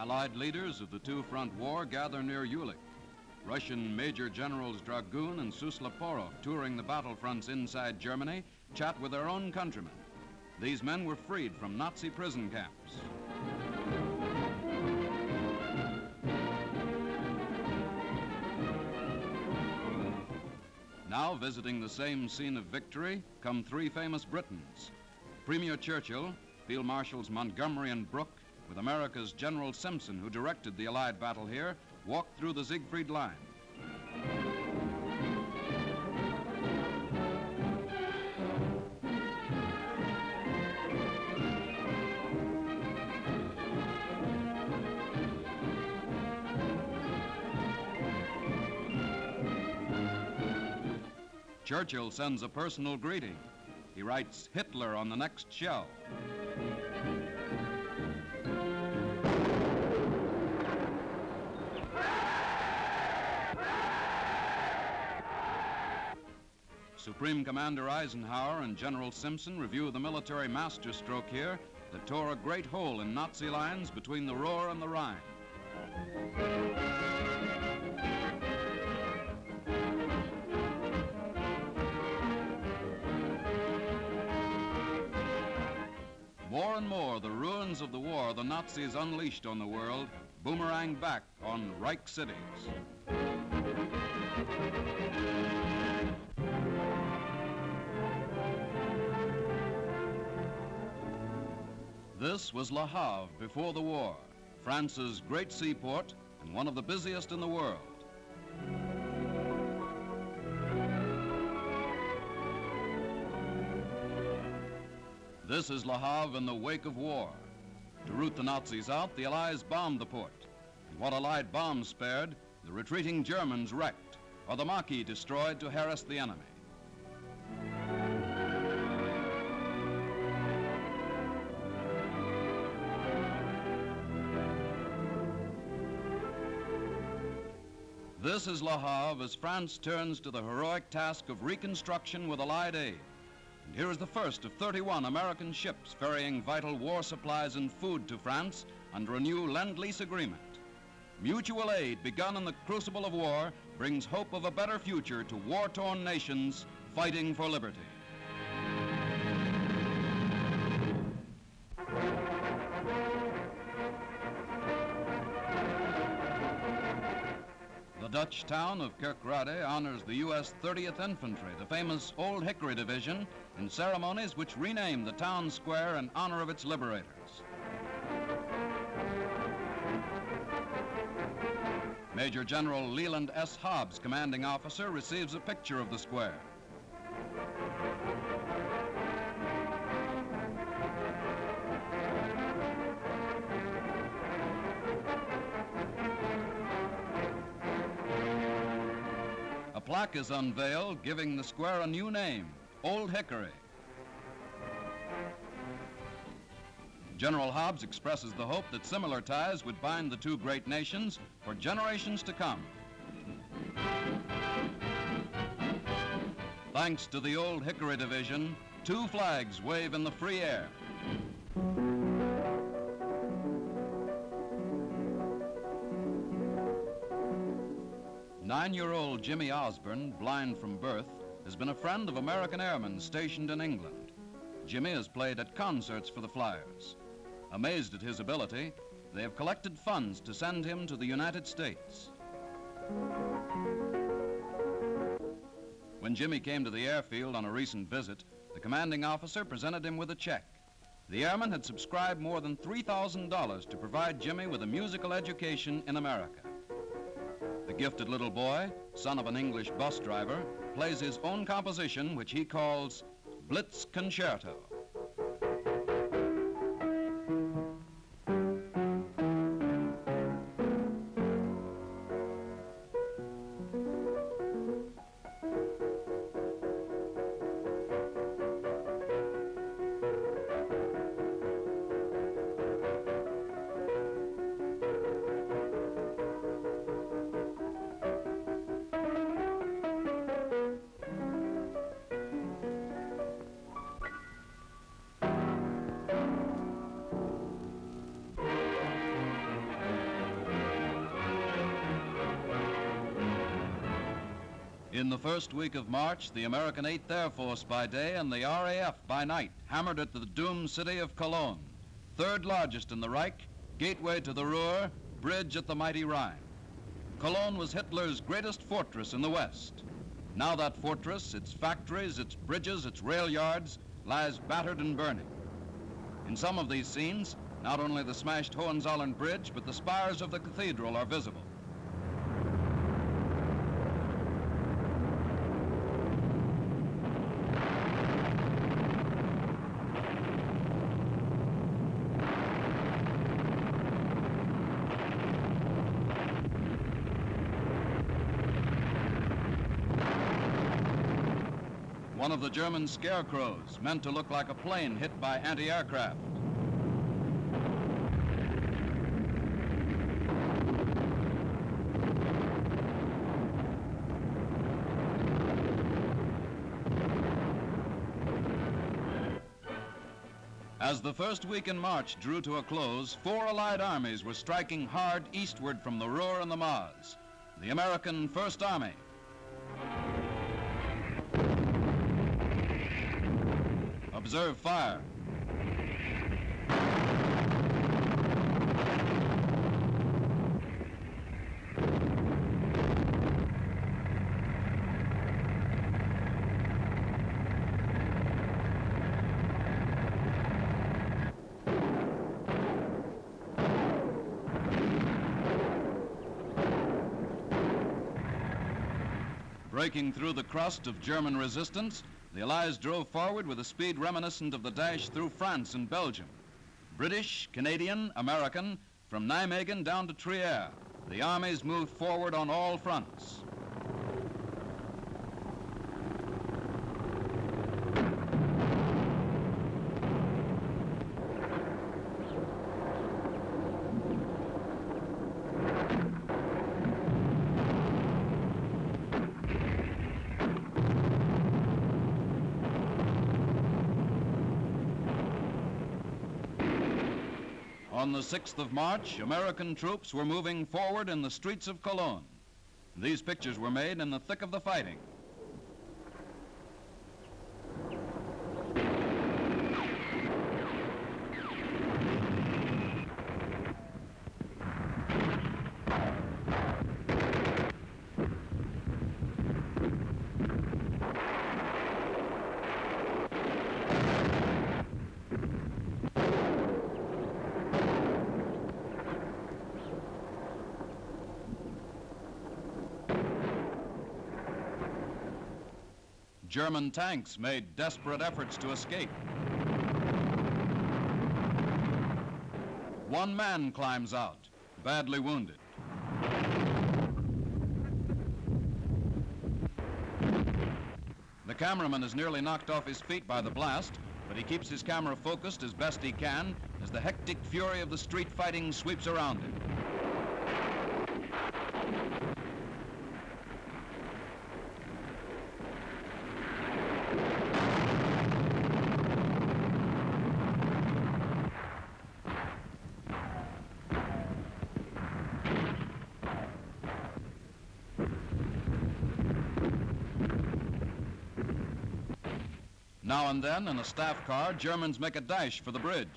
Allied leaders of the two-front war gather near Ulich. Russian Major Generals Dragoon and Suslaporov, touring the battlefronts inside Germany, chat with their own countrymen. These men were freed from Nazi prison camps. Now, visiting the same scene of victory, come three famous Britons. Premier Churchill, Field Marshals Montgomery and Brooke, with America's General Simpson, who directed the Allied battle here, walked through the Siegfried Line. Churchill sends a personal greeting. He writes Hitler on the next shell. Supreme Commander Eisenhower and General Simpson review the military masterstroke here that tore a great hole in Nazi lines between the Ruhr and the Rhine. More and more, the ruins of the war the Nazis unleashed on the world boomerang back on Reich cities. This was Le Havre before the war, France's great seaport and one of the busiest in the world. This is Le Havre in the wake of war. To root the Nazis out, the Allies bombed the port. And what Allied bombs spared, the retreating Germans wrecked, or the Maquis destroyed to harass the enemy. This is Le Havre as France turns to the heroic task of reconstruction with Allied aid. And here is the first of 31 American ships ferrying vital war supplies and food to France under a new Lend-Lease agreement. Mutual aid begun in the crucible of war brings hope of a better future to war-torn nations fighting for liberty. The Dutch town of Kerkrade honors the U.S. 30th Infantry, the famous Old Hickory Division, in ceremonies which rename the town square in honor of its liberators. Major General Leland S. Hobbs, commanding officer, receives a picture of the square. A plaque is unveiled, giving the square a new name, Old Hickory. General Hobbs expresses the hope that similar ties would bind the two great nations for generations to come. Thanks to the Old Hickory Division, two flags wave in the free air. Nine-year-old Jimmy Osborne, blind from birth, has been a friend of American airmen stationed in England. Jimmy has played at concerts for the Flyers. Amazed at his ability, they have collected funds to send him to the United States. When Jimmy came to the airfield on a recent visit, the commanding officer presented him with a check. The airman had subscribed more than $3,000 to provide Jimmy with a musical education in America. The gifted little boy, son of an English bus driver, plays his own composition, which he calls Blitz Concerto. In the first week of March, the American 8th Air Force by day and the RAF by night hammered at the doomed city of Cologne, third largest in the Reich, gateway to the Ruhr, bridge at the mighty Rhine. Cologne was Hitler's greatest fortress in the West. Now that fortress, its factories, its bridges, its rail yards, lies battered and burning. In some of these scenes, not only the smashed Hohenzollern Bridge, but the spires of the cathedral are visible. One of the German scarecrows, meant to look like a plane hit by anti-aircraft. As the first week in March drew to a close, 4 Allied armies were striking hard eastward from the Ruhr and the Maas. The American First Army. Observe fire. Breaking through the crust of German resistance, the Allies drove forward with a speed reminiscent of the dash through France and Belgium. British, Canadian, American, from Nijmegen down to Trier, the armies moved forward on all fronts. On the 6th of March, American troops were moving forward in the streets of Cologne. These pictures were made in the thick of the fighting. German tanks made desperate efforts to escape. One man climbs out, badly wounded. The cameraman is nearly knocked off his feet by the blast, but he keeps his camera focused as best he can as the hectic fury of the street fighting sweeps around him. Now and then, in a staff car, Germans make a dash for the bridge.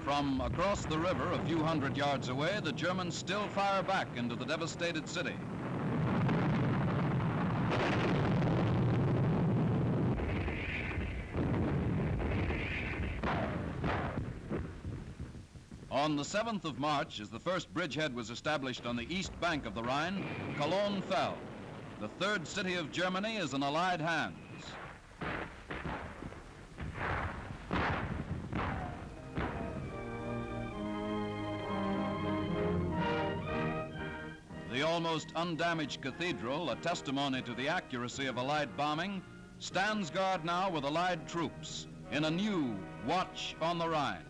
From across the river, a few hundred yards away, the Germans still fire back into the devastated city. On the 7th of March, as the first bridgehead was established on the east bank of the Rhine, Cologne fell. The third city of Germany is in Allied hands. The almost undamaged cathedral, a testimony to the accuracy of Allied bombing, stands guard now with Allied troops in a new Watch on the Rhine.